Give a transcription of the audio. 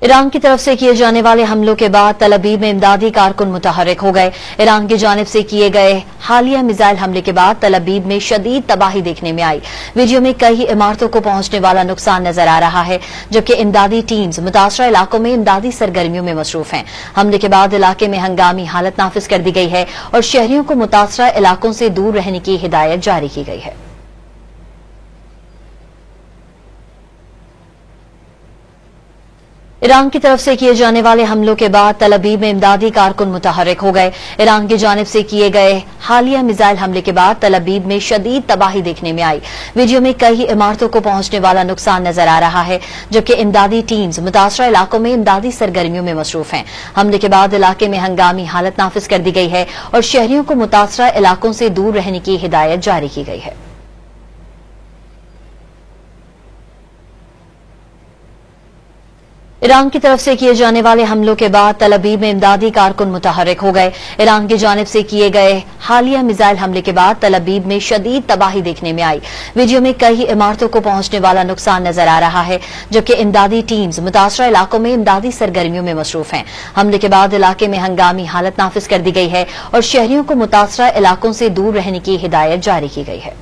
Iran की तरफ से किए जाने वाले हमलों के बाद तल अवीव में इमदादी कारकुन मुतहर्रिक हो गए। ईरान की जानिब से किए गए हालिया मिसाइल हमले के बाद तल अवीव में शदीद तबाही देखने में आई। वीडियो में कई इमारतों को पहुंचने वाला नुकसान नजर आ रहा है, जबकि इमदादी टीम्स मुतासरा इलाकों में इमदादी सरगर्मियों में मसरूफ हैं। हमले के बाद इलाके में हंगामी हालत नाफिज कर दी गई है और शहरियों को मुतासरा इलाकों से दूर रहने की हिदायत जारी की गई है। ईरान की तरफ से किए जाने वाले हमलों के बाद तल अवीव में इमदादी कारकुन मुतहर्रिक हो गए। ईरान की जानिब से किए गए हालिया मिसाइल हमले के बाद तल अवीव में शदीद तबाही देखने में आई। वीडियो में कई इमारतों को पहुंचने वाला नुकसान नजर आ रहा है, जबकि इमदादी टीम्स मुतासरा इलाकों में इमदादी सरगर्मियों में मसरूफ हैं। हमले के बाद इलाके में हंगामी हालत नाफिज कर दी गई है और शहरियों को मुतासरा इलाकों से दूर रहने की हिदायत जारी की गई है। ईरान की तरफ से किए जाने वाले हमलों के बाद तल अवीव में इमदादी कारकुन मुतहर्रिक हो गए। ईरान की जानिब से किए गए हालिया मिसाइल हमले के बाद तल अवीव में शदीद तबाही देखने में आई। वीडियो में कई इमारतों को पहुंचने वाला नुकसान नजर आ रहा है, जबकि इमदादी टीम्स मुतासरा इलाकों में इमदादी सरगर्मियों में मसरूफ हैं। हमले के बाद इलाके में हंगामी हालत नाफिज कर दी गई है और शहरियों को मुतासरा इलाकों से दूर रहने की हिदायत जारी की गई है।